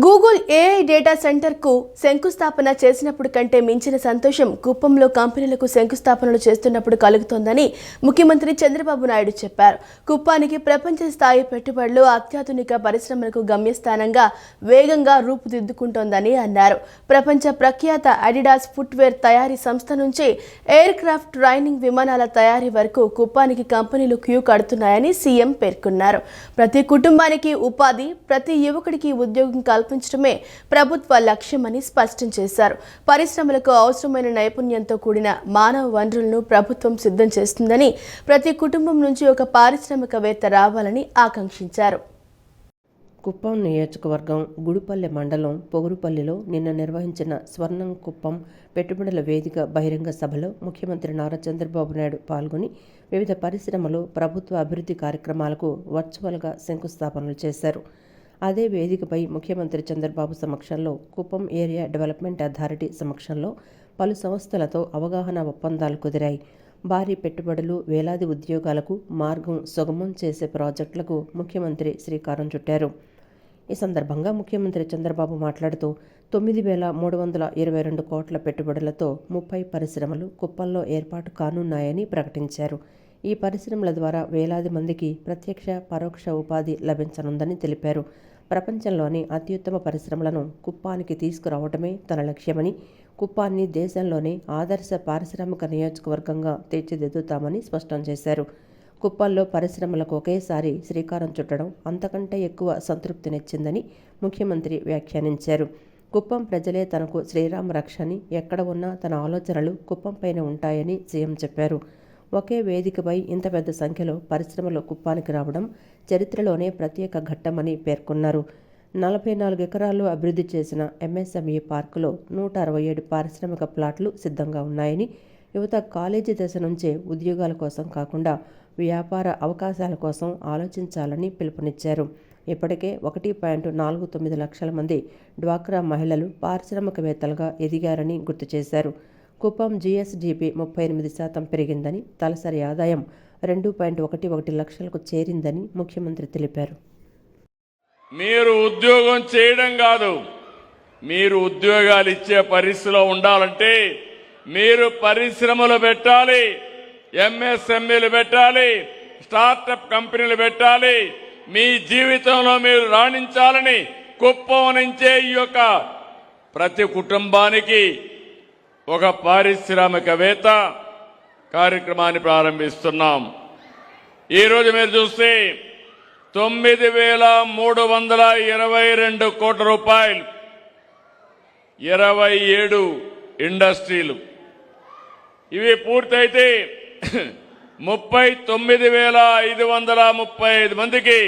Google AI data సెంటర్కు శంకుస్థాపన చేసినప్పుడు కంటే మించిన సంతోషం కుప్పంలో కంపెనీలకు శంకుస్థాపనలు చేస్తున్నప్పుడు కలుగుతోందని ముఖ్యమంత్రి చంద్రబాబు నాయుడు చెప్పారు. కుప్పానికి ప్రపంచ స్థాయి పెట్టుబడులు, అత్యాధునిక పరిశ్రమలకు గమ్యస్థానంగా వేగంగా రూపుదిద్దుకుంటోందని అన్నారు. ప్రపంచ ప్రఖ్యాత అడిడాస్ ఫుట్వేర్ తయారీ సంస్థ నుంచి ఎయిర్ క్రాఫ్ట్ ట్రైనింగ్ విమానాల తయారీ వరకు కుప్పానికి కంపెనీలు క్యూ కడుతున్నాయని సీఎం పేర్కొన్నారు. ప్రతి కుటుంబానికి ఉపాధి, ప్రతి యువకుడికి ఉద్యోగం కల్పించడమే ప్రభుత్వ లక్ష్యమని స్పష్టం చేశారు. పరిశ్రమలకు అవసరమైన నైపుణ్యంతో కూడిన మానవ వనరులను ప్రభుత్వం సిద్ధం చేస్తుందని, ప్రతి కుటుంబం నుంచి ఒక పారిశ్రామికవేత్త రావాలని ఆకాంక్షించారు. కుప్పం నియోజకవర్గం గుడిపల్లె మండలం పొగురుపల్లిలో నిన్న నిర్వహించిన స్వర్ణం కుప్పం పెట్టుబడుల వేదిక బహిరంగ సభలో ముఖ్యమంత్రి నారా చంద్రబాబు నాయుడు పాల్గొని వివిధ పరిశ్రమలు, ప్రభుత్వ అభివృద్ధి కార్యక్రమాలకు వర్చువల్గా శంకుస్థాపనలు చేశారు. అదే వేదికపై ముఖ్యమంత్రి చంద్రబాబు సమక్షంలో కుప్పం ఏరియా డెవలప్మెంట్ అథారిటీ సమక్షంలో పలు సంస్థలతో అవగాహన ఒప్పందాలు కుదిరాయి. భారీ పెట్టుబడులు, వేలాది ఉద్యోగాలకు మార్గం సుగమం చేసే ప్రాజెక్టులకు ముఖ్యమంత్రి శ్రీకారం చుట్టారు. ఈ సందర్భంగా ముఖ్యమంత్రి చంద్రబాబు మాట్లాడుతూ 9,322 కోట్ల పెట్టుబడులతో 30 పరిశ్రమలు కుప్పంలో ఏర్పాటు కానున్నాయని ప్రకటించారు. ఈ పరిశ్రమల ద్వారా వేలాది మందికి ప్రత్యక్ష, పరోక్ష ఉపాధి లభించనుందని తెలిపారు. ప్రపంచంలోని అత్యుత్తమ పరిశ్రమలను కుప్పానికి తీసుకురావడమే తన లక్ష్యమని, కుప్పాన్ని దేశంలోనే ఆదర్శ పారిశ్రామిక నియోజకవర్గంగా తీర్చిదిద్దుతామని స్పష్టం చేశారు. కుప్పంలో పరిశ్రమలకు ఒకేసారి శ్రీకారం చుట్టడం అంతకంటే ఎక్కువ సంతృప్తినిచ్చిందని ముఖ్యమంత్రి వ్యాఖ్యానించారు. కుప్పం ప్రజలే తనకు శ్రీరామ రక్షని, ఎక్కడ ఉన్నా తన ఆలోచనలు కుప్పంపైనే ఉంటాయని సీఎం చెప్పారు. ఒకే వేదికపై ఇంత పెద్ద సంఖ్యలో పరిశ్రమలు కుప్పానికి రావడం చరిత్రలోనే ప్రత్యేక ఘట్టమని పేర్కొన్నారు. 44 ఎకరాల్లో అభివృద్ధి చేసిన ఎంఎస్ఎంఈ పార్కులో 167 పారిశ్రామిక ప్లాట్లు సిద్ధంగా ఉన్నాయని, యువత కాలేజీ దశ నుంచే ఉద్యోగాల కోసం కాకుండా వ్యాపార అవకాశాల కోసం ఆలోచించాలని పిలుపునిచ్చారు. ఇప్పటికే 1.49 లక్షల మంది డ్వాక్రా మహిళలు పారిశ్రామికవేత్తలుగా ఎదిగారని గుర్తు చేశారు. కుప్పం జీఎస్డీపీ 38% పెరిగిందని, తలసరి ఆదాయం 2.11 లక్షలకు చేరిందని ముఖ్యమంత్రి తెలిపారు. మీరు ఉద్యోగం చేయడం కాదు, మీరు ఉద్యోగాలు ఇచ్చే పరిస్థితిలో ఉండాలంటే మీరు పరిశ్రమలు పెట్టాలి, ఎంఎస్ఎంఈలు పెట్టాలి, స్టార్టప్ కంపెనీలు పెట్టాలి. మీ జీవితంలో మీరు రాణించాలని కుప్పం నుంచే ఈ యొక్క ప్రతి కుటుంబానికి ఒక పారిశ్రామికవేత్త కార్యక్రమాన్ని ప్రారంభిస్తున్నాం. ఈరోజు మీరు చూస్తే 9,322 కోట్ల రూపాయలు, 27 ఇండస్ట్రీలు. ఇవి పూర్తయితే 39,535 మందికి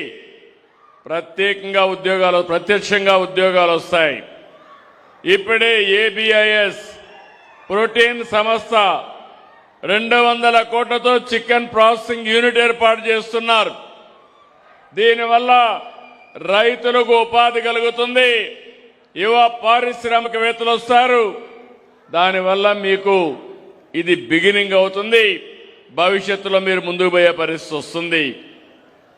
ప్రత్యక్షంగా ఉద్యోగాలు వస్తాయి. ఇప్పుడే ఏబిఐఎస్ ప్రోటీన్ సంస్థ 200 కోట్లతో చికెన్ ప్రాసెసింగ్ యూనిట్ ఏర్పాటు చేస్తున్నారు. దీనివల్ల రైతులకు ఉపాధి కలుగుతుంది, యువ పారిశ్రామికవేత్తలు వస్తారు. దానివల్ల మీకు ఇది బిగినింగ్ అవుతుంది. భవిష్యత్తులో మీరు ముందుకు పోయే పరిస్థితి వస్తుంది.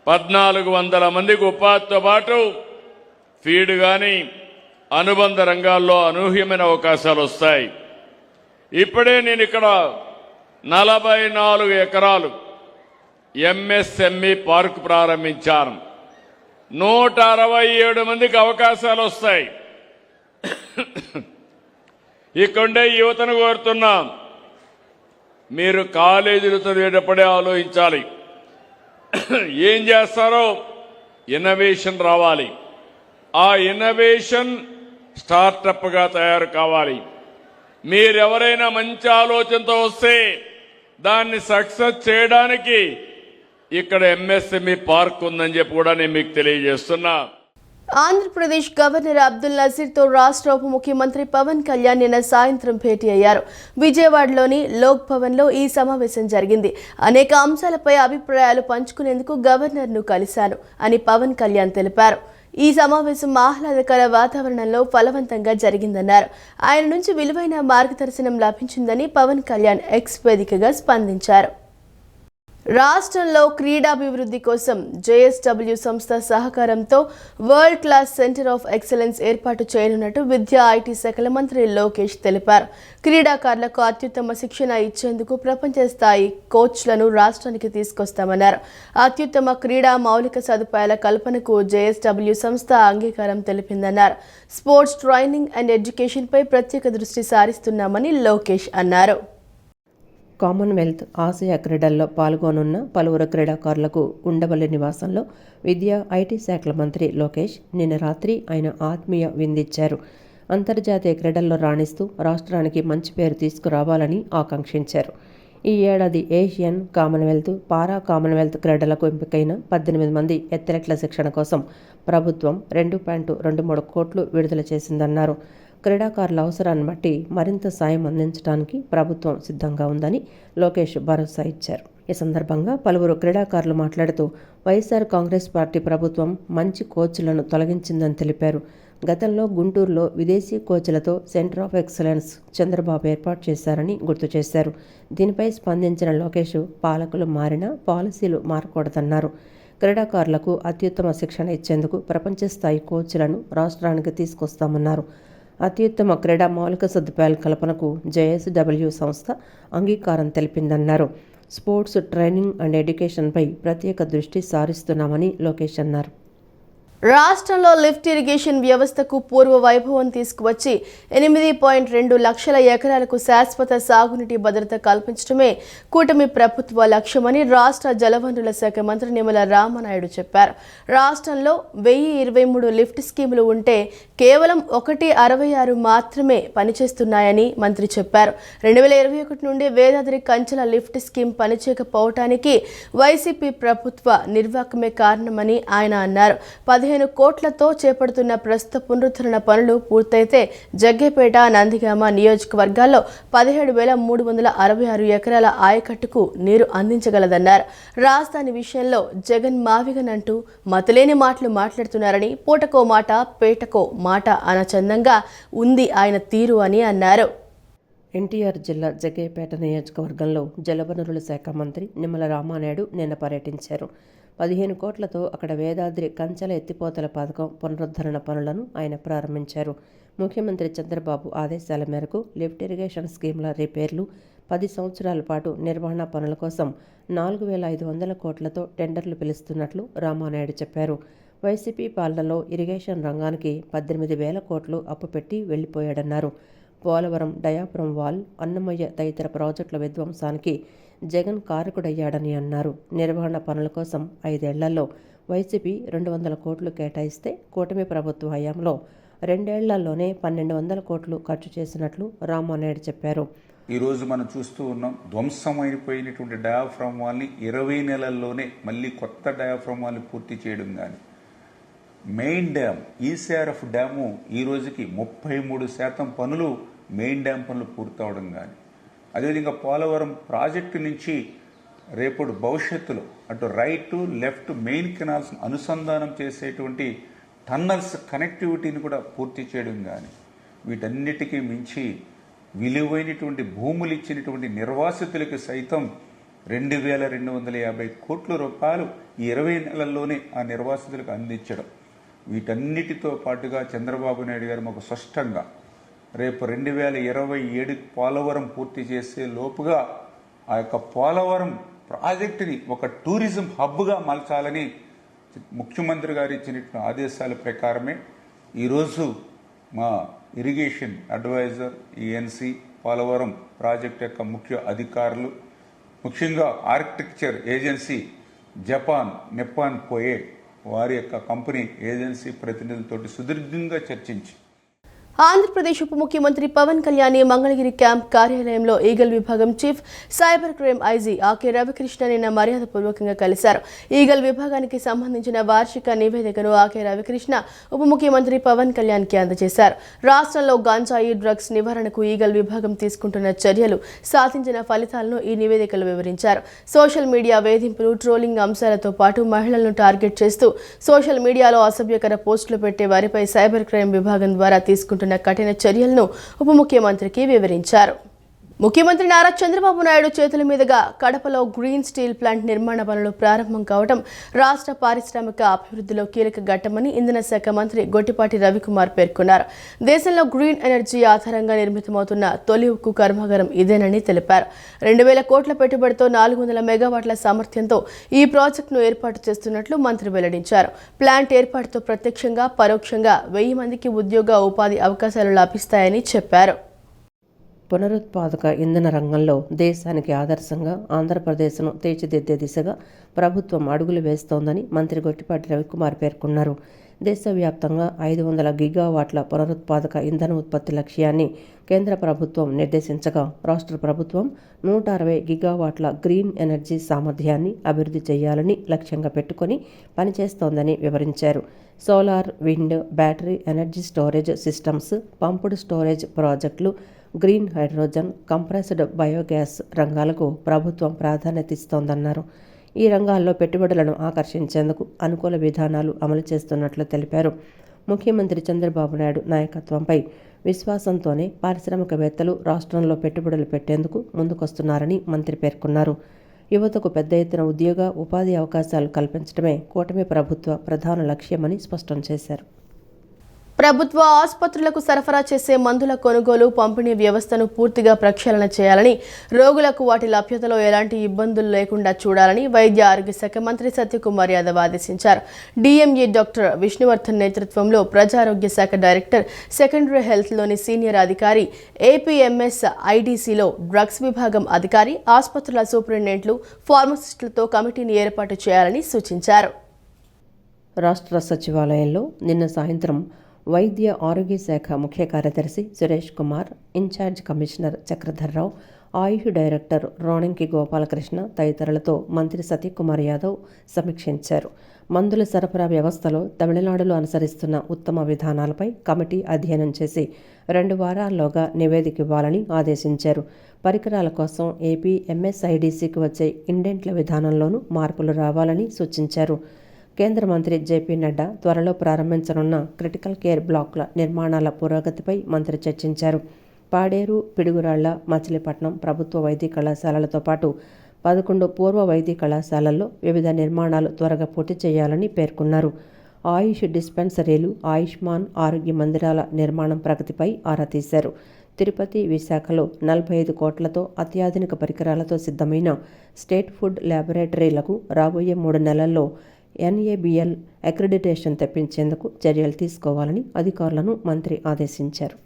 1,400 మందికి ఉపాధితో పాటు ఫీడ్ కానీ అనుబంధ రంగాల్లో అనూహ్యమైన అవకాశాలు వస్తాయి. ఇప్పుడే నేను ఇక్కడ 44 ఎకరాలు ఎంఎస్ఎంఈ పార్క్ ప్రారంభించాను. 167 మందికి అవకాశాలు వస్తాయి. ఇక్కడే యువతను కోరుతున్నాం, మీరు కాలేజీలు చదివేటప్పుడే ఆలోచించాలి. ఏం చేస్తారో ఇన్నోవేషన్ రావాలి. ఆ ఇన్నోవేషన్ స్టార్టప్గా తయారు కావాలి. మీరెవరైనా మంచి ఆలోచనతో వస్తే దాన్ని సక్సెస్ చేయడానికి ఇక్కడ ఎంఎస్ఎంఈ పార్క్ ఉందని చెప్పి కూడా నేను మీకు తెలియజేస్తున్నా. ఆంధ్రప్రదేశ్ గవర్నర్ అబ్దుల్ నజీర్తో రాష్ట్ర ఉప ముఖ్యమంత్రి పవన్ కళ్యాణ్ నిన్న సాయంత్రం భేటీ అయ్యారు. విజయవాడలోని లోక్ భవన్లో ఈ సమావేశం జరిగింది. అనేక అంశాలపై అభిప్రాయాలు పంచుకునేందుకు గవర్నర్ను కలిశాను అని పవన్ కళ్యాణ్ తెలిపారు. ఈ సమావేశం ఆహ్లాదకర వాతావరణంలో ఫలవంతంగా జరిగిందన్నారు. ఆయన నుంచి విలువైన మార్గదర్శనం లభించిందని పవన్ కళ్యాణ్ ఎక్స్ వేదికగా స్పందించారు. రాష్ట్రంలో క్రీడాభివృద్ధి కోసం జేఎస్డబ్ల్యూ సంస్థ సహకారంతో world class centre of excellence ఏర్పాటు చేయనున్నట్టు విద్యా ఐటీ శాఖల మంత్రి లోకేష్ తెలిపారు. క్రీడాకారులకు అత్యుత్తమ శిక్షణ ఇచ్చేందుకు ప్రపంచ స్థాయి కోచ్లను రాష్ట్రానికి తీసుకొస్తామన్నారు. అత్యుత్తమ క్రీడా మౌలిక సదుపాయాల కల్పనకు జేఎస్డబ్ల్యూ సంస్థ అంగీకారం తెలిపిందన్నారు. స్పోర్ట్స్ ట్రైనింగ్ అండ్ ఎడ్యుకేషన్పై ప్రత్యేక దృష్టి సారిస్తున్నామని లోకేష్ అన్నారు. కామన్వెల్త్ ఆసియా క్రీడల్లో పాల్గొనున్న పలువురు క్రీడాకారులకు ఉండవల్లి నివాసంలో విద్యా ఐటీ శాఖల మంత్రి లోకేష్ నిన్న రాత్రి ఆయన ఆత్మీయ విందిచ్చారు. అంతర్జాతీయ క్రీడల్లో రాణిస్తూ రాష్ట్రానికి మంచి పేరు తీసుకురావాలని ఆకాంక్షించారు. ఈ ఏడాది ఏషియన్, కామన్వెల్త్, పారా కామన్వెల్త్ క్రీడలకు ఎంపికైన 18 మంది అథ్లెట్ల శిక్షణ కోసం ప్రభుత్వం 2.23 కోట్లు విడుదల చేసిందన్నారు. క్రీడాకారుల అవసరాన్ని బట్టి మరింత సాయం అందించడానికి ప్రభుత్వం సిద్ధంగా ఉందని లోకేష్ భరోసా ఇచ్చారు. ఈ సందర్భంగా పలువురు క్రీడాకారులు మాట్లాడుతూ వైఎస్ఆర్ కాంగ్రెస్ పార్టీ ప్రభుత్వం మంచి కోచ్లను తొలగించిందని తెలిపారు. గతంలో గుంటూరులో విదేశీ కోచ్లతో సెంటర్ ఆఫ్ ఎక్సలెన్స్ చంద్రబాబు ఏర్పాటు చేశారని గుర్తు చేశారు. దీనిపై స్పందించిన లోకేష్ పాలకులు మారినా పాలసీలు మారకూడదన్నారు. క్రీడాకారులకు అత్యుత్తమ శిక్షణ ఇచ్చేందుకు ప్రపంచ స్థాయి కోచ్లను రాష్ట్రానికి తీసుకొస్తామన్నారు. అత్యుత్తమ క్రీడా మౌలిక సదుపాయాల కల్పనకు జేఎస్డబ్ల్యూ సంస్థ అంగీకారం తెలిపిందన్నారు. స్పోర్ట్స్ ట్రైనింగ్ అండ్ ఎడ్యుకేషన్పై ప్రత్యేక దృష్టి సారిస్తున్నామని లోకేష్ అన్నారు. రాష్ట్రంలో లిఫ్ట్ ఇరిగేషన్ వ్యవస్థకు పూర్వ వైభవం తీసుకువచ్చి 8.2 లక్షల ఎకరాలకు శాశ్వత సాగునీటి భద్రత కల్పించడమే కూటమి ప్రభుత్వ లక్ష్యమని రాష్ట్ర జలవనరుల శాఖ మంత్రి నిమ్మల రామానాయుడు చెప్పారు. రాష్ట్రంలో 1023 లిఫ్ట్ స్కీములు ఉంటే కేవలం 166 మాత్రమే పనిచేస్తున్నాయని మంత్రి చెప్పారు. 2021 నుండి వేదాద్రి కంచెల లిఫ్ట్ స్కీమ్ పనిచేయకపోవటానికి వైసీపీ ప్రభుత్వ నిర్వాహకమే కారణమని ఆయన అన్నారు. 15 కోట్లతో చేపడుతున్న ప్రస్తుత పునరుద్ధరణ పనులు పూర్తయితే జగ్గేపేట, నందిగామ నియోజకవర్గాల్లో 17,366 ఎకరాల ఆయకట్టుకు నీరు అందించగలదన్నారు. రాజధాని విషయంలో జగన్ మావిగన్ అంటూ మతలేని మాటలు మాట్లాడుతున్నారని, పూటకో మాట పేటకో మాట అనచందంగా ఉంది ఆయన తీరు అని అన్నారు. ఎన్టీఆర్ జిల్లా జగ్గేపేట నియోజకవర్గంలో జలవనరుల శాఖ మంత్రి నిమ్మల రామానాయుడు నిన్న పర్యటించారు. 15 కోట్లతో అక్కడ వేదాద్రి కంచెల ఎత్తిపోతల పథకం పునరుద్ధరణ పనులను ఆయన ప్రారంభించారు. ముఖ్యమంత్రి చంద్రబాబు ఆదేశాల మేరకు లిఫ్ట్ ఇరిగేషన్ స్కీమ్ల రిపేర్లు 10 సంవత్సరాల పాటు నిర్వహణ పనుల కోసం 4,500 కోట్లతో టెండర్లు పిలుస్తున్నట్లు రామానాయుడు చెప్పారు. వైసీపీ పాలనలో ఇరిగేషన్ రంగానికి 18,000 కోట్లు అప్పు పెట్టి వెళ్లిపోయాడన్నారు. పోలవరం డయాఫ్రమ్ వాల్, అన్నమయ్య తదితర ప్రాజెక్టుల విధ్వంసానికి జగన్ కారకుడయ్యాడని అన్నారు. నిర్వహణ పనుల కోసం 5 ఏళ్లలో వైసీపీ 200 కోట్లు కేటాయిస్తే కూటమి ప్రభుత్వ హయాంలో 2 ఏళ్లలోనే 1,200 కోట్లు ఖర్చు చేసినట్లు రామానాయుడు చెప్పారు. ఈరోజు మనం చూస్తూ ఉన్నాం, ధ్వంసమైపోయినటువంటి డయాఫ్రమ్ వాల్ని 20 నెలల్లోనే మళ్ళీ కొత్త డయాఫ్రమ్ వాల్ని పూర్తి చేయడం కానీ, మెయిన్ డ్యామ్ ఈసీఆర్ఎఫ్ డ్యాము ఈ రోజుకి 33% పనులు మెయిన్ డ్యామ్ పనులు పూర్తవడం కానీ, అదేవిధంగా పోలవరం ప్రాజెక్టు నుంచి రేపటి భవిష్యత్తులో అటు రైట్ లెఫ్ట్ మెయిన్ కెనాల్స్ అనుసంధానం చేసేటువంటి టన్నల్స్ కనెక్టివిటీని కూడా పూర్తి చేయడం కానీ, వీటన్నిటికీ మించి విలువైనటువంటి భూములు ఇచ్చినటువంటి నిర్వాసితులకు సైతం 2,250 కోట్ల రూపాయలు ఈ 20 నెలల్లోనే ఆ నిర్వాసితులకు అందించడం, వీటన్నిటితో పాటుగా చంద్రబాబు నాయుడు గారు మాకు స్పష్టంగా రేపు 2027 పోలవరం పూర్తి చేసే లోపుగా ఆ యొక్క పోలవరం ప్రాజెక్టుని ఒక టూరిజం హబ్గా మలచాలని ముఖ్యమంత్రి గారు ఇచ్చినటువంటి ఆదేశాల ప్రకారమే ఈరోజు మా irrigation adviser ENC Polavaram project యొక్క ముఖ్య అధికారులు, ముఖ్యంగా ఆర్కిటెక్చర్ ఏజెన్సీ జపాన్ నిప్పాన్ పోయే వారి యొక్క కంపెనీ ఏజెన్సీ ప్రతినిధులతోటి సుదీర్ఘంగా చర్చించి ఆంధ్రప్రదేశ్ ఉప ముఖ్యమంత్రి పవన్ కళ్యాణ్ మంగళగిరి క్యాంప్ కార్యాలయంలో ఈగల్ విభాగం chief cyber crime IG Ake Ravikrishna నిన్న మర్యాదపూర్వకంగా కలిశారు. ఈగల్ విభాగానికి సంబంధించిన వార్షిక నివేదికను ఆకే రవికృష్ణ ఉప ముఖ్యమంత్రి పవన్ కళ్యాణ్కి అందజేశారు. రాష్ట్రంలో గంజాయి డ్రగ్స్ నివారణకు ఈగల్ విభాగం తీసుకుంటున్న చర్యలు, సాధించిన ఫలితాలను ఈ నివేదికలో వివరించారు. సోషల్ మీడియా వేధింపులు, ట్రోలింగ్ అంశాలతో పాటు మహిళలను టార్గెట్ చేస్తూ సోషల్ మీడియాలో అసభ్యకర పోస్టులు పెట్టే వారిపై సైబర్ క్రైమ్ విభాగం ద్వారా తీసుకుంటున్న కఠిన చర్యలను ఉప ముఖ్యమంత్రికి వివరించారు. ముఖ్యమంత్రి నారా చంద్రబాబు నాయుడు చేతుల మీదుగా కడపలో గ్రీన్ స్టీల్ ప్లాంట్ నిర్మాణ పనులు ప్రారంభం కావడం రాష్ట్ర పారిశ్రామిక అభివృద్ధిలో కీలక ఘట్టమని ఇంధన శాఖ మంత్రి గొట్టిపాటి రవికుమార్ పేర్కొన్నారు. దేశంలో గ్రీన్ ఎనర్జీ ఆధారంగా నిర్మితమవుతున్న తొలి ఉక్కు కర్మాగారం ఇదేనని తెలిపారు. 2000 కోట్ల పెట్టుబడితో 400 మెగావాట్ల సామర్థ్యంతో ఈ ప్రాజెక్టును ఏర్పాటు చేస్తున్నట్లు మంత్రి వెల్లడించారు. ప్లాంట్ ఏర్పాటుతో ప్రత్యక్షంగా పరోక్షంగా 1000 మందికి ఉద్యోగ ఉపాధి అవకాశాలు లభిస్తాయని చెప్పారు. పునరుత్పాదక ఇంధన రంగంలో దేశానికి ఆదర్శంగా ఆంధ్రప్రదేశ్ను తీర్చిదిద్దే దిశగా ప్రభుత్వం అడుగులు వేస్తోందని మంత్రి గొట్టిపాటి రవికుమార్ పేర్కొన్నారు. దేశవ్యాప్తంగా 500 గిగావాట్ల పునరుత్పాదక ఇంధన ఉత్పత్తి లక్ష్యాన్ని కేంద్ర ప్రభుత్వం నిర్దేశించగా రాష్ట్ర ప్రభుత్వం 160 గిగావాట్ల గ్రీన్ ఎనర్జీ సామర్థ్యాన్ని అభివృద్ధి చేయాలని లక్ష్యంగా పెట్టుకుని పనిచేస్తోందని వివరించారు. Solar, wind, battery energy storage systems, pumped storage ప్రాజెక్టులు, గ్రీన్ హైడ్రోజన్, కంప్రెస్డ్ బయోగ్యాస్ రంగాలకు ప్రభుత్వం ప్రాధాన్యత ఇస్తోందన్నారు. ఈ రంగాల్లో పెట్టుబడులను ఆకర్షించేందుకు అనుకూల విధానాలు అమలు చేస్తున్నట్లు తెలిపారు. ముఖ్యమంత్రి చంద్రబాబు నాయుడు నాయకత్వంపై విశ్వాసంతోనే పారిశ్రామికవేత్తలు రాష్ట్రంలో పెట్టుబడులు పెట్టేందుకు ముందుకొస్తున్నారని మంత్రి పేర్కొన్నారు. యువతకు పెద్ద ఎత్తున ఉద్యోగ ఉపాధి అవకాశాలు కల్పించడమే కూటమి ప్రభుత్వ ప్రధాన లక్ష్యమని స్పష్టం చేశారు. ప్రభుత్వ ఆసుపత్రులకు సరఫరా చేసే మందుల కొనుగోలు, పంపిణీ వ్యవస్థను పూర్తిగా ప్రక్షాళన చేయాలని, రోగులకు వాటి లభ్యతలో ఎలాంటి ఇబ్బందులు లేకుండా చూడాలని వైద్య ఆరోగ్య శాఖ మంత్రి సత్యకుమార్ యాదవ్ ఆదేశించారు. డిఎంఈ డాక్టర్ విష్ణువర్ధన్ నేతృత్వంలో ప్రజారోగ్య శాఖ డైరెక్టర్, సెకండరీ హెల్త్లోని సీనియర్ అధికారి, ఏపీఎంఎస్ ఐడీసీలో డ్రగ్స్ విభాగం అధికారి, ఆసుపత్రుల సూపరింటెండెంట్లు, ఫార్మసిస్టులతో కమిటీని ఏర్పాటు చేయాలని సూచించారు. రాష్ట్ర సచివాలయంలో నిన్న సాయంత్రం వైద్య ఆరోగ్య శాఖ ముఖ్య కార్యదర్శి సురేష్ కుమార్, ఇన్ఛార్జ్ కమిషనర్ చక్రధర్రావు, ఆయుష్ డైరెక్టర్ రోణంకి గోపాలకృష్ణ తదితరులతో మంత్రి సత్యకుమార్ యాదవ్ సమీక్షించారు. మందుల సరఫరా వ్యవస్థలో తమిళనాడులో అనుసరిస్తున్న ఉత్తమ విధానాలపై కమిటీ అధ్యయనం చేసి 2 వారాల్లోగా నివేదిక ఇవ్వాలని ఆదేశించారు. పరికరాల కోసం ఏపీ ఎంఎస్ఐడిసికి వచ్చే ఇండెంట్ల విధానంలోనూ మార్పులు రావాలని సూచించారు. కేంద్ర మంత్రి జేపీ నడ్డా త్వరలో ప్రారంభించనున్న క్రిటికల్ కేర్ బ్లాకుల నిర్మాణాల పురోగతిపై మంత్రి చర్చించారు. పాడేరు, పిడుగురాళ్ల, మచిలీపట్నం ప్రభుత్వ వైద్య కళాశాలలతో పాటు 11 పూర్వ వైద్య కళాశాలల్లో వివిధ నిర్మాణాలు త్వరగా పూర్తి చేయాలని పేర్కొన్నారు. ఆయుష్ డిస్పెన్సరీలు, ఆయుష్మాన్ ఆరోగ్య మందిరాల నిర్మాణం ప్రగతిపై ఆరా తీశారు. తిరుపతి, విశాఖలో 45 కోట్లతో అత్యాధునిక పరికరాలతో సిద్ధమైన స్టేట్ ఫుడ్ ల్యాబొరేటరీలకు రాబోయే 3 నెలల్లో NABL అక్రిడిటేషన్ తెప్పించేందుకు చర్యలు తీసుకోవాలని అధికారులను మంత్రి ఆదేశించారు.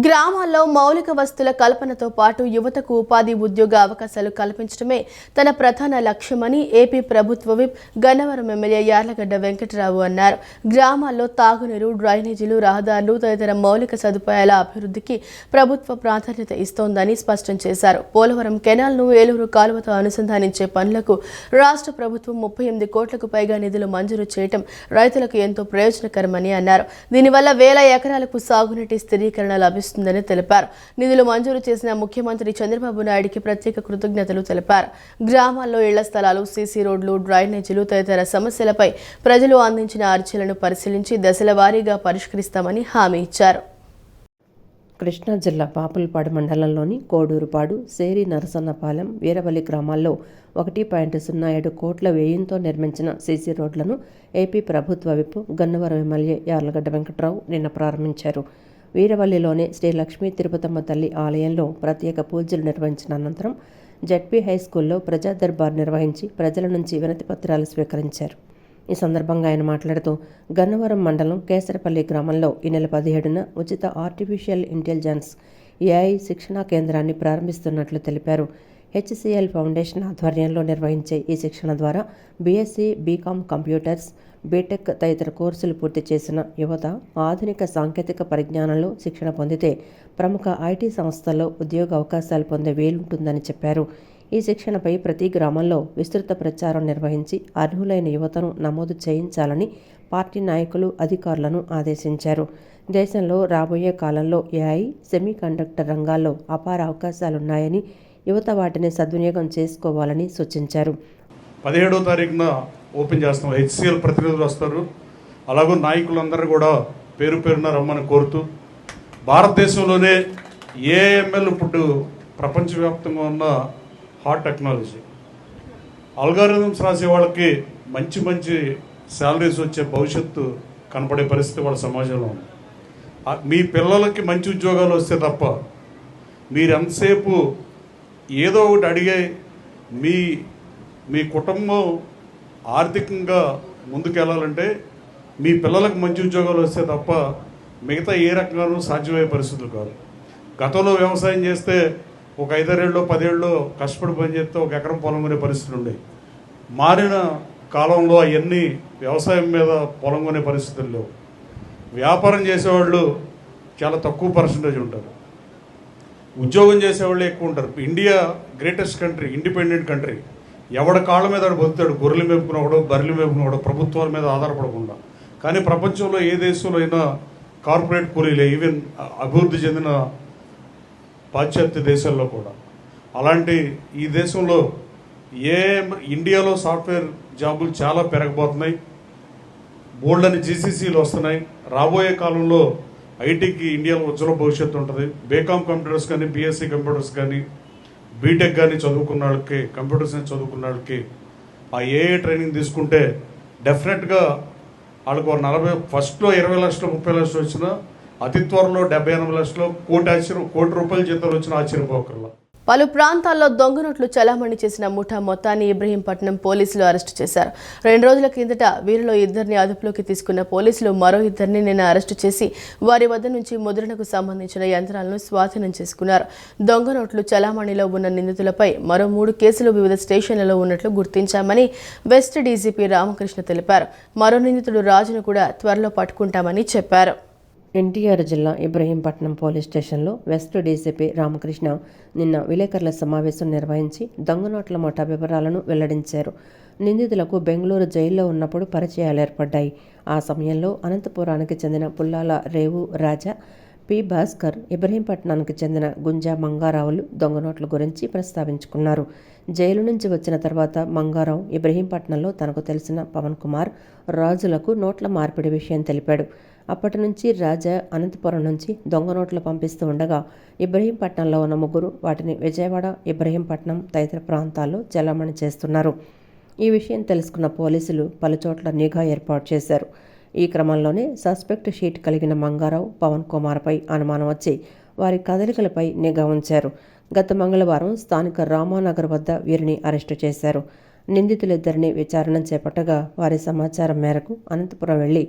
గ్రామాల్లో మౌలిక వస్తువుల కల్పనతో పాటు యువతకు ఉపాధి, ఉద్యోగ అవకాశాలు కల్పించడమే తన ప్రధాన లక్ష్యమని ఏపీ ప్రభుత్వ విప్ గన్నవరం ఎమ్మెల్యే యార్లగడ్డ వెంకటరావు అన్నారు. గ్రామాల్లో తాగునీరు, డ్రైనేజీలు, రహదారులు తదితర మౌలిక సదుపాయాల అభివృద్ధికి ప్రభుత్వ ప్రాధాన్యత ఇస్తోందని స్పష్టం చేశారు. పోలవరం కెనాల్ను ఏలూరు కాలువతో అనుసంధానించే పనులకు రాష్ట్ర ప్రభుత్వం 38 కోట్లకు పైగా నిధులు మంజూరు చేయడం రైతులకు ఎంతో ప్రయోజనకరమని అన్నారు. దీనివల్ల 1000 ఎకరాలకు సాగునీటి స్థిరీకరణ లభిస్తుందని తెలిపారు. నిధులు మంజూరు చేసిన ముఖ్యమంత్రి చంద్రబాబు నాయుడికి ప్రత్యేక కృతజ్ఞతలు తెలిపారు. గ్రామాల్లో ఇళ్ల స్థలాలు, సీసీ రోడ్లు, డ్రైనేజీలు తదితర సమస్యలపై ప్రజలు అందించిన అర్జీలను పరిశీలించి దశల వారీగా పరిష్కరిస్తామని హామీ ఇచ్చారు. కృష్ణా జిల్లా పాపులపాడు మండలంలోని కోడూరుపాడు, సేరి నరసన్నపాలెం, వీరవల్లి గ్రామాల్లో 1.07 కోట్ల వ్యయంతో నిర్మించిన సీసీ రోడ్లను ఏపీ ప్రభుత్వ విప్ గన్నవరం ఎమ్మెల్యే యార్లగడ్డ వెంకటరావు నిన్న ప్రారంభించారు. వీరవల్లిలోని శ్రీ లక్ష్మీ తిరుపతమ్మ తల్లి ఆలయంలో ప్రత్యేక పూజలు నిర్వహించిన అనంతరం జడ్పీ హైస్కూల్లో ప్రజా దర్బార్ నిర్వహించి ప్రజల నుంచి వినతి పత్రాలు స్వీకరించారు. ఈ సందర్భంగా ఆయన మాట్లాడుతూ గన్నవరం మండలం కేసరపల్లి గ్రామంలో ఈ నెల 17న ఉచిత ఆర్టిఫిషియల్ ఇంటెలిజెన్స్ AI శిక్షణా కేంద్రాన్ని ప్రారంభిస్తున్నట్లు తెలిపారు. HCL ఫౌండేషన్ ఆధ్వర్యంలో నిర్వహించే ఈ శిక్షణ ద్వారా BSc, BCom కంప్యూటర్స్, బీటెక్ తదితర కోర్సులు పూర్తి చేసిన యువత ఆధునిక సాంకేతిక పరిజ్ఞానంలో శిక్షణ పొందితే ప్రముఖ IT సంస్థల్లో ఉద్యోగ అవకాశాలు పొందే వీలుంటుందని చెప్పారు. ఈ శిక్షణపై ప్రతి గ్రామంలో విస్తృత ప్రచారం నిర్వహించి అర్హులైన యువతను నమోదు చేయించాలని పార్టీ నాయకులు, అధికారులను ఆదేశించారు. దేశంలో రాబోయే కాలంలో AI, సెమీకండక్టర్ రంగాల్లో అపార అవకాశాలున్నాయని, యువత వాటిని సద్వినియోగం చేసుకోవాలని సూచించారు. 17వ తారీఖున ఓపెన్ చేస్తాం. HCL ప్రతినిధులు వస్తారు. అలాగే నాయకులందరూ కూడా పేరు పేరున రమ్మని కోరుతూ, భారతదేశంలోనే ఏఎంఎల్ ఇప్పుడు ప్రపంచవ్యాప్తంగా ఉన్న హాట్ టెక్నాలజీ. అల్గారిథమ్స్ రాసే వాళ్ళకి మంచి మంచి శాలరీస్ వచ్చే భవిష్యత్తు కనపడే పరిస్థితి వాళ్ళ సమాజంలో ఉంది. మీ పిల్లలకి మంచి ఉద్యోగాలు వస్తే తప్ప మీరు ఎంతసేపు ఏదో ఒకటి అడిగే మీ కుటుంబం ఆర్థికంగా ముందుకెళ్ళాలంటే మీ పిల్లలకు మంచి ఉద్యోగాలు వస్తే తప్ప మిగతా ఏ రకంగానూ సాధ్యమయ్యే పరిస్థితులు కాదు. గతంలో వ్యవసాయం చేస్తే ఒక 5 ఏళ్ళు 10 ఏళ్ళు కష్టపడి పని చేస్తే ఒక ఎకరం పొలం కొనే పరిస్థితులు ఉండేవి. మారిన కాలంలో అవన్నీ వ్యవసాయం మీద పొలం కొనే పరిస్థితులు లేవు. వ్యాపారం చేసేవాళ్ళు చాలా తక్కువ పర్సంటేజ్ ఉంటారు, ఉద్యోగం చేసేవాళ్ళు ఎక్కువ ఉంటారు. India greatest country, independent country. ఎవడ కాళ్ళ మీద ఆడు బతుకుతాడు, గొర్రెలు మేపుకున్నవాడు, బర్రెలు మేపుకున్నవాడు, ప్రభుత్వాల మీద ఆధారపడకుండా. కానీ ప్రపంచంలో ఏ దేశంలో అయినా కార్పొరేట్ కూలీలే, ఈవెన్ అభివృద్ధి చెందిన పాశ్చాత్య దేశాల్లో కూడా. అలాంటి ఈ దేశంలో ఇండియాలో సాఫ్ట్వేర్ జాబులు చాలా పెరగబోతున్నాయి. బోల్డ్ అని జీసీసీలు వస్తున్నాయి. రాబోయే కాలంలో ఐటీకి ఇండియాలో ఉజ్వల భవిష్యత్తు ఉంటుంది. బీకామ్ కంప్యూటర్స్ కానీ, బీఎస్సీ కంప్యూటర్స్ కానీ, బీటెక్ కానీ చదువుకున్న వాళ్ళకి, కంప్యూటర్ సైన్స్ చదువుకున్న వాళ్ళకి ఆ ఏఏ ట్రైనింగ్ తీసుకుంటే డెఫినెట్గా వాళ్ళకు 40 ఫస్ట్లో 20 లక్షలు 30 లక్షలు వచ్చినా అతి త్వరలో 70-80 లక్షలు, కోటి రూపాయల జీతాలు వచ్చిన ఆశ్చర్యపోకర్లా. పలు ప్రాంతాల్లో దొంగ నోట్లు చలామణి చేసిన ముఠా మొత్తాన్ని ఇబ్రహీంపట్నం పోలీసులు అరెస్టు చేశారు. 2 రోజుల కిందట వీరిలో 2 అదుపులోకి తీసుకున్న పోలీసులు మరో 2 నిన్న అరెస్టు చేసి వారి వద్ద నుంచి ముద్రణకు సంబంధించిన యంత్రాలను స్వాధీనం చేసుకున్నారు. దొంగ నోట్లు చలామణిలో ఉన్న నిందితులపై మరో 3 కేసులు వివిధ స్టేషన్లలో ఉన్నట్లు గుర్తించామని వెస్ట్ డీజీపీ రామకృష్ణ తెలిపారు. మరో నిందితుడు రాజును కూడా త్వరలో పట్టుకుంటామని చెప్పారు. ఎన్టీఆర్ జిల్లా ఇబ్రహీంపట్నం పోలీస్ స్టేషన్లో వెస్ట్ డీసీపీ రామకృష్ణ నిన్న విలేకరుల సమావేశం నిర్వహించి దొంగ నోట్ల ముఠా వివరాలను వెల్లడించారు. నిందితులకు బెంగళూరు జైల్లో ఉన్నప్పుడు పరిచయాలు ఏర్పడ్డాయి. ఆ సమయంలో అనంతపురానికి చెందిన పుల్లాల రేవు రాజా, పి భాస్కర్, ఇబ్రహీంపట్నానికి చెందిన గుంజా మంగారావులు దొంగ నోట్ల గురించి ప్రస్తావించుకున్నారు. జైలు నుంచి వచ్చిన తర్వాత మంగారావు ఇబ్రహీంపట్నంలో తనకు తెలిసిన పవన్ కుమార్, రాజులకు నోట్ల మార్పిడి విషయం తెలిపాడు. అప్పటి నుంచి రాజా అనంతపురం నుంచి దొంగ నోట్లు పంపిస్తూ ఉండగా ఇబ్రహీంపట్నంలో ఉన్న 3 వాటిని విజయవాడ, ఇబ్రహీంపట్నం తదితర ప్రాంతాల్లో చలామణి చేస్తున్నారు. ఈ విషయం తెలుసుకున్న పోలీసులు పలుచోట్ల నిఘా ఏర్పాటు చేశారు. ఈ క్రమంలోనే సస్పెక్ట్ షీట్ కలిగిన మంగారావు, పవన్ కుమార్పై అనుమానం వచ్చి వారి కదలికలపై నిఘా ఉంచారు. గత మంగళవారం స్థానిక రామానగర్ వద్ద వీరిని అరెస్టు చేశారు. నిందితులిద్దరిని విచారణ చేపట్టగా వారి సమాచారం మేరకు అనంతపురం వెళ్లి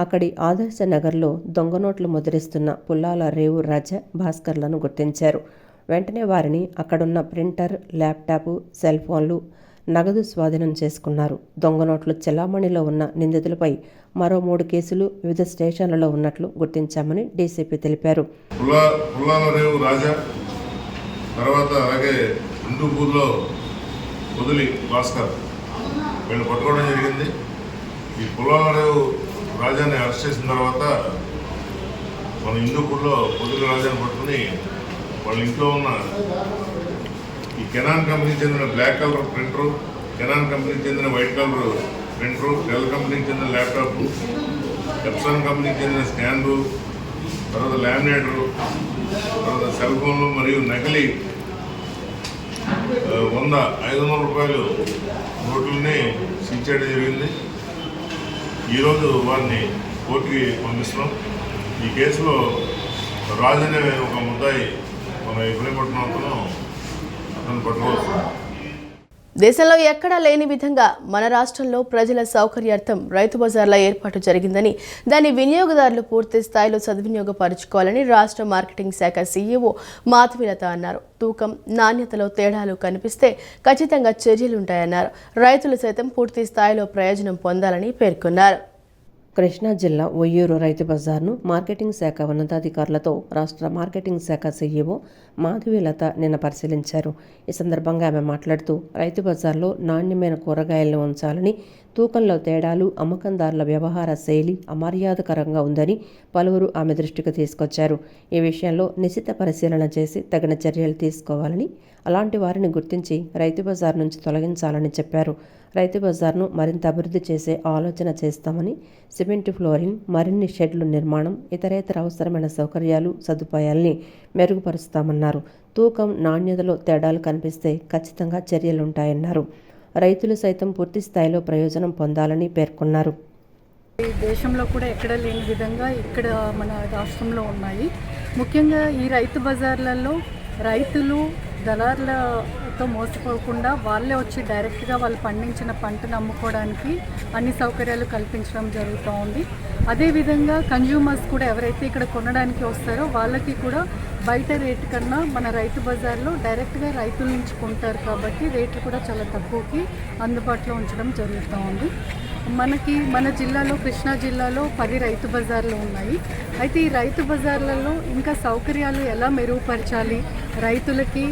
అక్కడి ఆదర్శ నగర్లో దొంగ నోట్లు ముద్రిస్తున్న పుల్లాల రేవు రాజా, భాస్కర్లను గుర్తించారు. వెంటనే వారిని అక్కడున్న ప్రింటర్, ల్యాప్టాప్, సెల్ ఫోన్లు, నగదు స్వాధీనం చేసుకున్నారు. దొంగ నోట్లు చెలామణిలో ఉన్న నిందితులపై మరో 3 కేసులు వివిధ స్టేషన్లలో ఉన్నట్లు గుర్తించామని డీసీపీ తెలిపారు. పుల్లాల రేవు రాజా, తర్వాత అలాగే హిందూపూర్లో వదిలి భాస్కర్ వీళ్ళు పట్టుకోవడం జరిగింది. ఈ పుల్లాల రేవు రాజాని అరెస్ట్ చేసిన తర్వాత మన హిందూపూర్లో వదిలి రాజాని పట్టుకుని వాళ్ళ ఇంట్లో ఉన్న ఈ కెనాన్ కంపెనీకి చెందిన బ్లాక్ కలర్ ప్రింటరు, కెనాన్ కంపెనీకి చెందిన వైట్ కలర్ ప్రింటరు, డెల్ కంపెనీకి చెందిన ల్యాప్టాప్, ఎప్సాన్ కంపెనీకి చెందిన స్కానరు, తర్వాత లామినేటరు, తర్వాత సెల్ ఫోన్లు మరియు నకిలీ 100-500 రూపాయలు నోట్లని సీజ్ చేయడం జరిగింది. ఈరోజు వారిని కోర్టుకి పంపిస్తున్నాం. ఈ కేసులో రాజు అనే ఒక ముద్దాయి మన ఇబ్రహీంపట్నం అతను పట్టుకోవచ్చు. దేశంలో ఎక్కడా లేని విధంగా మన రాష్ట్రంలో ప్రజల సౌకర్యార్థం రైతు బజార్ల ఏర్పాటు జరిగిందని, దాన్ని వినియోగదారులు పూర్తి స్థాయిలో సద్వినియోగపరచుకోవాలని రాష్ట్ర మార్కెటింగ్ శాఖ సీఈఓ మాధవీలత అన్నారు. తూకం, నాణ్యతలో తేడాలు కనిపిస్తే ఖచ్చితంగా చర్యలుంటాయన్నారు. రైతులు సైతం పూర్తి స్థాయిలో ప్రయోజనం పొందాలని పేర్కొన్నారు. కృష్ణా జిల్లా ఒయ్యూరు రైతు బజార్ను మార్కెటింగ్ శాఖ ఉన్నతాధికారులతో రాష్ట్ర మార్కెటింగ్ శాఖ సీఈఓ మాధవీలత నిన్న పరిశీలించారు. ఈ సందర్భంగా ఆమె మాట్లాడుతూ రైతు బజార్లో నాణ్యమైన కూరగాయలను ఉంచాలని, తూకంలో తేడాలు, అమ్మకందారుల వ్యవహార శైలి అమర్యాదకరంగా ఉందని పలువురు ఆమె దృష్టికి తీసుకొచ్చారు. ఈ విషయంలో నిశిత పరిశీలన చేసి తగిన చర్యలు తీసుకోవాలని, అలాంటి వారిని గుర్తించి రైతు బజార్ నుంచి తొలగించాలని చెప్పారు. రైతు బజార్ను మరింత అభివృద్ధి చేసే ఆలోచన చేస్తామని, సిమెంట్ ఫ్లోరింగ్, మరిన్ని షెడ్ల నిర్మాణం, ఇతరేతర అవసరమైన సౌకర్యాలు, సదుపాయాల్ని మెరుగుపరుస్తామన్నారు. తూకం, నాణ్యతలో తేడాలు కనిపిస్తే ఖచ్చితంగా చర్యలుంటాయన్నారు. రైతులు సైతం పూర్తి స్థాయిలో ప్రయోజనం పొందాలని పేర్కొన్నారు. ఈ దేశంలో కూడా ఎక్కడ లేని విధంగా ఇక్కడ మన రాష్ట్రంలో ఉన్నాయి. ముఖ్యంగా ఈ రైతు బజార్లలో రైతులు దళారులతో మోసపోకుండా వాళ్ళే వచ్చి డైరెక్ట్గా వాళ్ళు పండించిన పంటను అమ్ముకోవడానికి అన్ని సౌకర్యాలు కల్పించడం జరుగుతూ ఉంది. అదేవిధంగా కన్జ్యూమర్స్ కూడా ఎవరైతే ఇక్కడ కొనడానికి వస్తారో వాళ్ళకి కూడా బయట రేటు కన్నా మన రైతు బజార్లో డైరెక్ట్గా రైతుల నుంచి కొంటారు కాబట్టి రేట్లు కూడా చాలా తక్కువకి అందుబాటులో ఉంచడం జరుగుతూ ఉంది. మన జిల్లాలో, కృష్ణా జిల్లాలో 10 రైతు బజార్లు ఉన్నాయి. అయితే ఈ రైతు బజార్లలో ఇంకా సౌకర్యాలు ఎలా మెరుగుపరచాలి, రైతులకి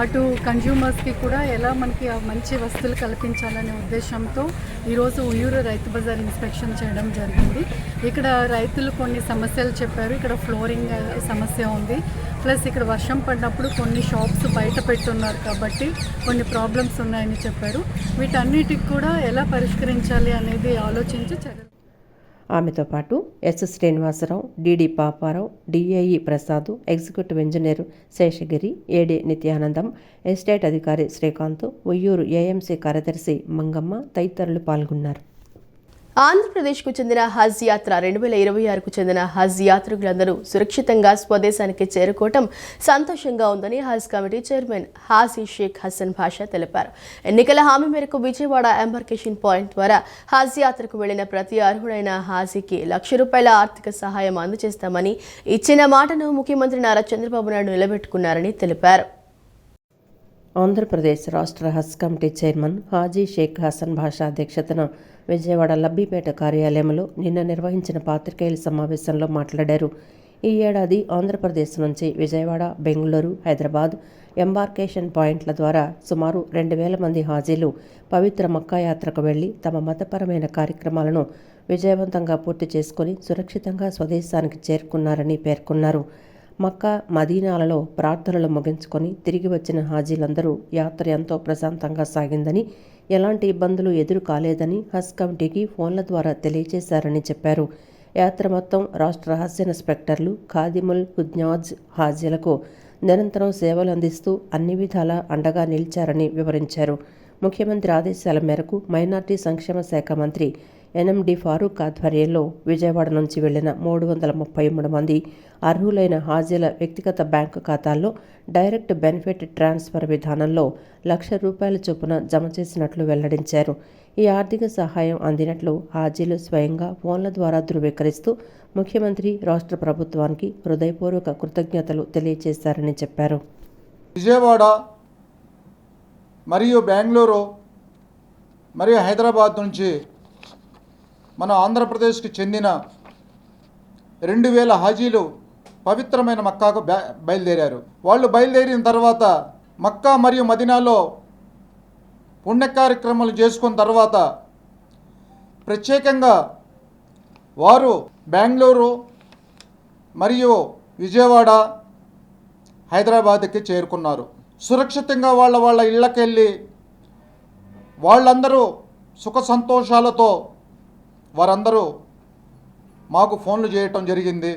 అటు కన్జ్యూమర్స్కి కూడా ఎలా మనకి మంచి వస్తువులు కల్పించాలనే ఉద్దేశంతో ఈరోజు ఉయ్యూరు రైతు బజార్ ఇన్స్పెక్షన్ చేయడం జరిగింది. ఇక్కడ రైతులు కొన్ని సమస్యలు చెప్పారు. ఇక్కడ ఫ్లోరింగ్ సమస్య ఉంది, ప్లస్ ఇక్కడ వర్షం పడినప్పుడు కొన్ని షాప్స్ బయట పెట్టున్నారు కాబట్టి కొన్ని ప్రాబ్లమ్స్ ఉన్నాయని చెప్పారు. వీటన్నిటికి కూడా ఎలా పరిష్కరించాలి అనేది ఆలోచించి చర్యలు. ఆమెతో పాటు S Srinivasarao, DD Paparao, DIE Prasad, executive engineer Seshagiri, AD Nityanandam, estate అధికారి శ్రీకాంత్, ఉయ్యూరు ఏఎంసీ కార్యదర్శి మంగమ్మ తదితరులు పాల్గొన్నారు. ఆంధ్రప్రదేశ్కు చెందిన హజ్ యాత్ర 2026కు చెందిన హజ్ యాత్రికులందరూ సురక్షితంగా స్వదేశానికి చేరుకోవటం సంతోషంగా ఉందని హజ్ కమిటీ చైర్మన్ హాజీ షేక్ హసన్ భాషా తెలిపారు. ఎన్నికల హామీ మేరకు విజయవాడ ఎంబార్కేషన్ పాయింట్ ద్వారా హజ్ యాత్రకు వెళ్లిన ప్రతి అర్హుడైన హాజీకి ₹1,00,000 ఆర్థిక సహాయం అందజేస్తామని ఇచ్చిన మాటను ముఖ్యమంత్రి నారా చంద్రబాబు నాయుడు నిలబెట్టుకున్నారని తెలిపారు. ఆంధ్రప్రదేశ్ రాష్ట్ర హజ్ కమిటీ చైర్మన్ హాజీ షేక్ హసన్ భాషా అధ్యక్షతన విజయవాడ లబ్బిపేట కార్యాలయంలో నిన్న నిర్వహించిన పాత్రికేయుల సమావేశంలో మాట్లాడారు. ఈ ఏడాది ఆంధ్రప్రదేశ్ నుంచి విజయవాడ, బెంగళూరు, హైదరాబాద్ ఎంబార్కేషన్ పాయింట్ల ద్వారా సుమారు 2,000 మంది హాజీలు పవిత్ర మక్కా యాత్రకు వెళ్లి తమ మతపరమైన కార్యక్రమాలను విజయవంతంగా పూర్తి చేసుకుని సురక్షితంగా స్వదేశానికి చేరుకున్నారని పేర్కొన్నారు. మక్కా, మదీనాలలో ప్రార్థనలు ముగించుకొని తిరిగి వచ్చిన హాజీలందరూ యాత్ర ఎంతో ప్రశాంతంగా సాగిందని, ఎలాంటి ఇబ్బందులు ఎదురు కాలేదని హజ్ కమిటీకి ఫోన్ల ద్వారా తెలియజేశారని చెప్పారు. యాత్ర మొత్తం రాష్ట్ర హజ్ ఇన్స్పెక్టర్లు, ఖాదిముల్ హుజ్ఞాజ్ హాజీలకు నిరంతరం సేవలు అందిస్తూ అన్ని విధాలా అండగా నిలిచారని వివరించారు. ముఖ్యమంత్రి ఆదేశాల మేరకు మైనార్టీ సంక్షేమ శాఖ మంత్రి ఎన్ఎండి ఫారూక్ ఆధ్వర్యంలో విజయవాడ నుంచి వెళ్లిన 333 మంది అర్హులైన హాజీల వ్యక్తిగత బ్యాంకు ఖాతాల్లో డైరెక్ట్ బెనిఫిట్ ట్రాన్స్ఫర్ విధానంలో ₹1,00,000 చొప్పున జమ చేసినట్లు వెల్లడించారు. ఈ ఆర్థిక సహాయం అందినట్లు హాజీలు స్వయంగా ఫోన్ల ద్వారా ధృవీకరిస్తూ ముఖ్యమంత్రి, రాష్ట్ర ప్రభుత్వానికి హృదయపూర్వక కృతజ్ఞతలు తెలియజేశారని చెప్పారు. విజయవాడ మరియు బెంగళూరు మరియు హైదరాబాద్ నుంచి మన ఆంధ్రప్రదేశ్కి చెందిన 2,000 హాజీలు పవిత్రమైన మక్కాకు బయలుదేరారు. వాళ్ళు బయలుదేరిన తర్వాత మక్కా మరియు మదీనాలో పుణ్య కార్యక్రమాలు చేసుకున్న తర్వాత ప్రత్యేకంగా వారు బెంగళూరు మరియు విజయవాడ, హైదరాబాద్కి చేరుకున్నారు. సురక్షితంగా వాళ్ళ ఇళ్ళకెళ్ళి వాళ్ళందరూ సుఖ సంతోషాలతో వారందరూ మాకు ఫోన్లు చేయటం జరిగింది.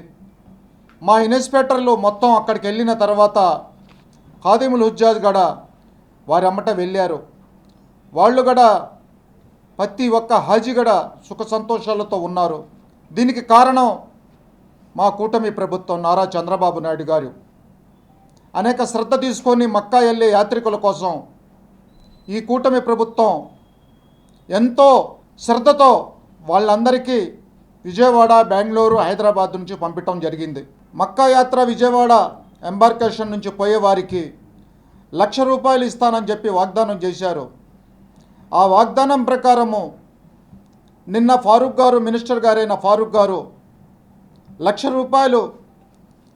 మా ఇన్స్పెక్టర్లు మొత్తం అక్కడికి వెళ్ళిన తర్వాత ఖాదిముల్ హుజ్జాజ్ కూడా వారి అమ్మట వెళ్ళారు. వాళ్ళు కూడా ప్రతి ఒక్క హాజీ కూడా సుఖ సంతోషాలతో ఉన్నారు. దీనికి కారణం మా కూటమి ప్రభుత్వం, నారా చంద్రబాబు నాయుడు గారు అనేక శ్రద్ధ తీసుకొని మక్కా వెళ్ళే యాత్రికుల కోసం ఈ కూటమి ప్రభుత్వం ఎంతో శ్రద్ధతో వాళ్ళందరికీ విజయవాడ, బెంగళూరు, హైదరాబాద్ నుంచి పంపించడం జరిగింది. మక్కా యాత్ర విజయవాడ ఎంబార్కేషన్ నుంచి పోయే వారికి ₹1,00,000 ఇస్తానని చెప్పి వాగ్దానం చేశారు. ఆ వాగ్దానం ప్రకారము నిన్న ఫారూక్ గారు, మినిస్టర్ గారైన ఫారూక్ గారు ₹1,00,000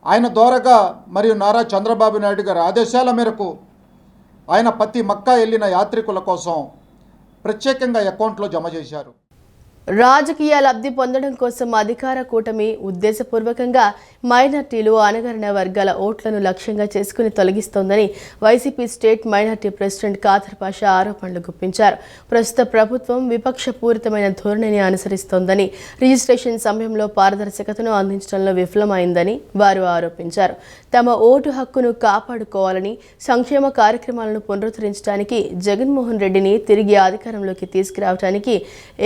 ఆయన ద్వారాగా మరియు నారా చంద్రబాబు నాయుడు గారి ఆదేశాల మేరకు ఆయన ప్రతి మక్కా వెళ్ళిన యాత్రికుల కోసం ప్రత్యేకంగా అకౌంట్లో జమ చేశారు. రాజకీయ లబ్ధి పొందడం కోసం అధికార కూటమి ఉద్దేశపూర్వకంగా మైనార్టీలు అణగారిన వర్గాల ఓట్లను లక్ష్యంగా చేసుకుని తొలగిస్తోందని YCP state minority president Khader Pasha ఆరోపణలు గుప్పించారు. ప్రస్తుత ప్రభుత్వం విపక్షపూరితమైన ధోరణిని అనుసరిస్తోందని, రిజిస్ట్రేషన్ సమయంలో పారదర్శకతను అందించడంలో విఫలమైందని వారు ఆరోపించారు. తమ ఓటు హక్కును కాపాడుకోవాలని, సంక్షేమ కార్యక్రమాలను పునరుద్ధరించడానికి జగన్మోహన్ రెడ్డిని తిరిగి అధికారంలోకి తీసుకురావడానికి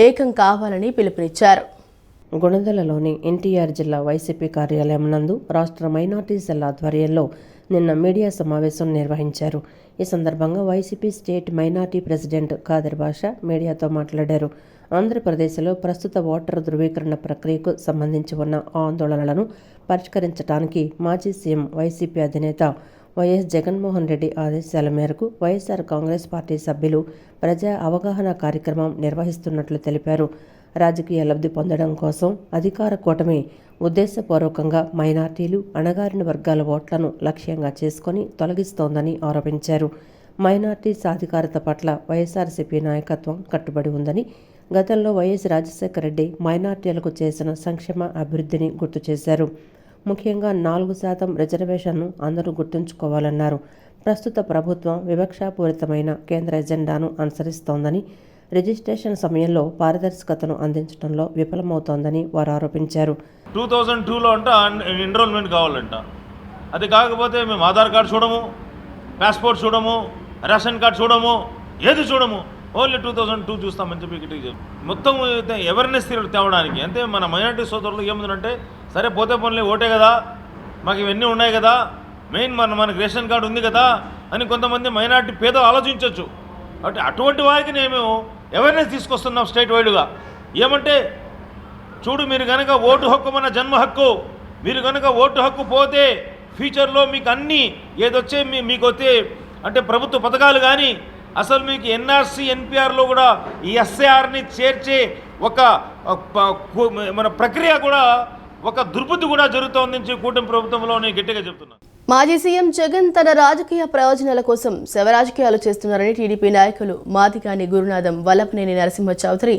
ఏకం కావాలని పిలుపునిచ్చారు. గుణదలలోని ఎన్టీఆర్ జిల్లా వైసీపీ కార్యాలయం నందు రాష్ట్ర మైనార్టీ సెల్ ఆధ్వర్యంలో నిన్న మీడియా సమావేశం నిర్వహించారు. ఈ సందర్భంగా YCP state minority president Khader Pasha మీడియాతో మాట్లాడారు. ఆంధ్రప్రదేశ్లో ప్రస్తుత ఓటర్ ధృవీకరణ ప్రక్రియకు సంబంధించి ఉన్న ఆందోళనలను పరిష్కరించడానికి మాజీ సీఎం వైసీపీ అధినేత వైఎస్ జగన్మోహన్ రెడ్డి ఆదేశాల మేరకు వైఎస్ఆర్ కాంగ్రెస్ పార్టీ సభ్యులు ప్రజా అవగాహన కార్యక్రమం నిర్వహిస్తున్నట్లు తెలిపారు. రాజకీయ లబ్ధి పొందడం కోసం అధికార కూటమి ఉద్దేశపూర్వకంగా మైనార్టీలు, అణగారిన వర్గాల ఓట్లను లక్ష్యంగా చేసుకుని తొలగిస్తోందని ఆరోపించారు. మైనార్టీ సాధికారత పట్ల వైఎస్ఆర్సీపీ నాయకత్వం కట్టుబడి ఉందని, గతంలో వైఎస్ రాజశేఖర రెడ్డి మైనార్టీలకు చేసిన సంక్షేమ అభివృద్ధిని గుర్తు చేశారు. ముఖ్యంగా 4% రిజర్వేషన్ను అందరూ గుర్తుంచుకోవాలన్నారు. ప్రస్తుత ప్రభుత్వం వివక్షాపూరితమైన కేంద్ర ఎజెండాను అనుసరిస్తోందని, రిజిస్ట్రేషన్ సమయంలో పారదర్శకతను అందించడంలో విఫలమవుతోందని వారు ఆరోపించారు. 2002లో అంట ఎన్రోల్మెంట్ కావాలంట. అది కాకపోతే మేము ఆధార్ కార్డు చూడము, పాస్పోర్ట్ చూడము, రేషన్ కార్డు చూడము, ఏది చూడము, ఓన్లీ 2002 చూస్తామని చెప్పి గిట్టికి చెప్పి మొత్తం అవేర్నెస్ తేవడానికి. అంతే మన మైనార్టీ సోదరులు ఏముందంటే, సరే పోతే పోన్లే ఓటే కదా, మాకు ఇవన్నీ ఉన్నాయి కదా, మెయిన్ మనకి రేషన్ కార్డు ఉంది కదా అని కొంతమంది మైనార్టీ పేదలు ఆలోచించవచ్చు. కాబట్టి అటువంటి వారికి మేము అవేర్నెస్ తీసుకొస్తున్నాం స్టేట్ వైడ్గా. ఏమంటే చూడు, మీరు కనుక ఓటు హక్కు మన జన్మ హక్కు, మీరు కనుక ఓటు హక్కు పోతే ఫ్యూచర్లో మీకు అన్నీ ఏదొచ్చే మీకు వచ్చే అంటే ప్రభుత్వ పథకాలు కానీ, అసలు మీకు ఎన్ఆర్సీ ఎన్పిఆర్లో కూడా ఈ ఎస్ఏఆర్ని చేర్చే ఒక మన ప్రక్రియ కూడా, ఒక దుర్బుద్ధి కూడా జరుగుతోందని కూటమి ప్రభుత్వంలో నేను గట్టిగా చెప్తున్నాను. మాజీ సీఎం జగన్ తన రాజకీయ ప్రయోజనాల కోసం శవరాజకీయాలు చేస్తున్నారని టీడీపీ నాయకులు మాదిగాని గురునాథం, వల్లభనేని నరసింహ చౌదరి,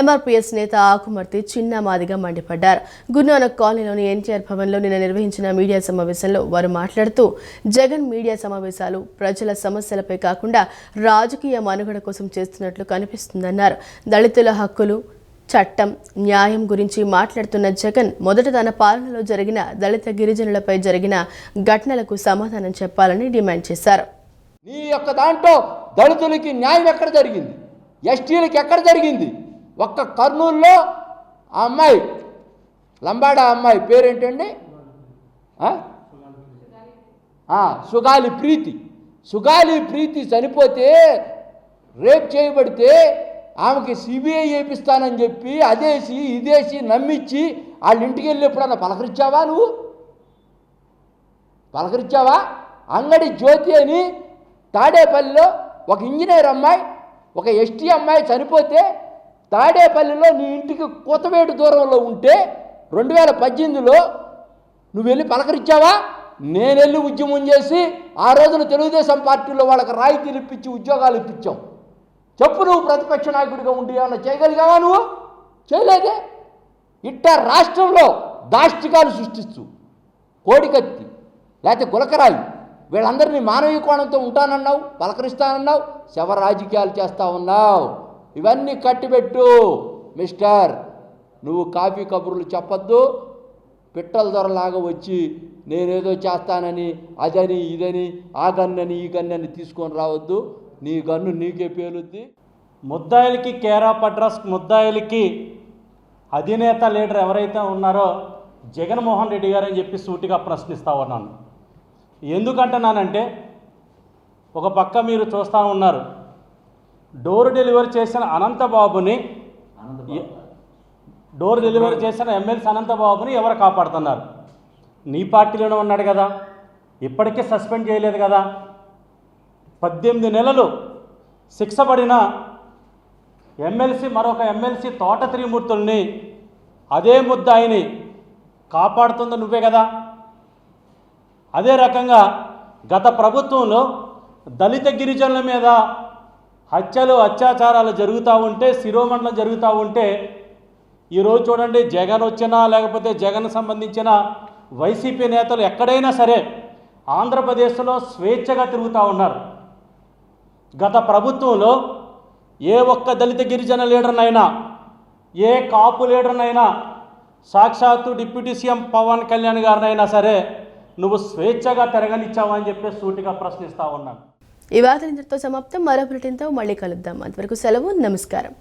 ఎంఆర్పీఎస్ నేత ఆకుమర్తి చిన్న మాదిగా మండిపడ్డారు. గురునానక్ కాలనీలోని ఎన్టీఆర్ భవన్లో నిన్న నిర్వహించిన మీడియా సమావేశంలో వారు మాట్లాడుతూ, జగన్ మీడియా సమావేశాలు ప్రజల సమస్యలపై కాకుండా రాజకీయ మనుగడ కోసం చేస్తున్నట్లు కనిపిస్తుందన్నారు. దళితుల హక్కులు, చట్టం, న్యాయం గురించి మాట్లాడుతున్న జగన్ మొదట తన పాలనలో జరిగిన దళిత గిరిజనులపై జరిగిన ఘటనలకు సమాధానం చెప్పాలని డిమాండ్ చేశారు. నీ యొక్క దాంట్లో దళితులకి న్యాయం ఎక్కడ జరిగింది? ఎస్టీలకి ఎక్కడ జరిగింది? ఒక్క కర్నూలులో ఆ అమ్మాయి, లంబాడా అమ్మాయి పేరేంటండి? సుగాలి ప్రీతి చనిపోతే, రేప్ చేయబడితే ఆమెకి సిబిఐ చేపిస్తానని చెప్పి అదేసి ఇదేసి నమ్మించి వాళ్ళ ఇంటికి వెళ్ళి ఎప్పుడన్నా పలకరించావా? నువ్వు పలకరించావా? అంగడి జ్యోతి అని తాడేపల్లిలో ఒక ఇంజనీర్ అమ్మాయి, ఒక ఎస్టీ అమ్మాయి చనిపోతే తాడేపల్లిలో నీ ఇంటికి కొత్తవేటు దూరంలో ఉంటే 2018లో నువ్వు వెళ్ళి పలకరించావా? నేను వెళ్ళి ఉద్యమం చేసి ఆ రోజున తెలుగుదేశం పార్టీలో వాళ్ళకి రాయితీలు ఇప్పించి ఉద్యోగాలు ఇప్పించాం. చెప్పు, నువ్వు ప్రతిపక్ష నాయకుడిగా ఉండి ఏమన్నా చేయగలిగావా? నువ్వు చేయలేదే. ఇట్ట రాష్ట్రంలో దాష్టికాలు సృష్టిస్తూ కోడికత్తి లేకపోతే గులకరాయి వీళ్ళందరినీ మానవీయ కోణంతో ఉంటానన్నావు, పలకరిస్తానన్నావు, శవ రాజకీయాలు చేస్తా ఉన్నావు. ఇవన్నీ కట్టిపెట్టు మిస్టర్. నువ్వు కాఫీ కబుర్లు చెప్పొద్దు. పిట్టల దొరలాగా వచ్చి నేనేదో చేస్తానని అదని ఇదని ఆ గన్నని ఈ గన్నని తీసుకొని రావద్దు. నీ గన్ను నీకే పేలుద్ది. ముద్దాయిలకి కేర్ ఆఫ్ అడ్రస్, ముద్దాయిలకి అధినేత లీడర్ ఎవరైతే ఉన్నారో జగన్మోహన్ రెడ్డి గారు అని చెప్పి సూటిగా ప్రశ్నిస్తూ ఉన్నాను. ఎందుకంటున్నానంటే, ఒక పక్క మీరు చూస్తూ ఉన్నారు, డోర్ డెలివరీ చేసిన ఎమ్మెల్సీ అనంతబాబుని ఎవరు కాపాడుతున్నారు? నీ పార్టీలోనే ఉన్నాడు కదా, ఇప్పటికే సస్పెండ్ చేయలేదు కదా. 18 నెలలు శిక్ష పడిన ఎమ్మెల్సీ, మరొక ఎమ్మెల్సీ తోట త్రిమూర్తుల్ని, అదే ముద్దాయిని కాపాడుతుంది నువ్వే కదా. అదే రకంగా గత ప్రభుత్వంలో దళిత గిరిజనుల మీద హత్యలు అత్యాచారాలు జరుగుతూ ఉంటే, శిరోమండలం జరుగుతూ ఉంటే, ఈరోజు చూడండి జగన్ వచ్చినా లేకపోతే జగన్ సంబంధించిన వైసీపీ నేతలు ఎక్కడైనా సరే ఆంధ్రప్రదేశ్లో స్వేచ్ఛగా తిరుగుతూ ఉన్నారు. గత ప్రభుత్వంలో ఏ ఒక్క దళిత గిరిజన లీడర్నైనా, ఏ కాపు లీడర్నైనా, సాక్షాత్తు డిప్యూటీ సీఎం పవన్ కళ్యాణ్ గారినైనా సరే నువ్వు స్వేచ్ఛగా తిరగనిచ్చావని చెప్పి సూటిగా ప్రశ్నిస్తూ ఉన్నాను. ఈ వార్తలు ఇంతటితో సమాప్తం. మరో బులెటిన్తో మళ్ళీ కలుద్దాం. అంతవరకు సెలవు. నమస్కారం.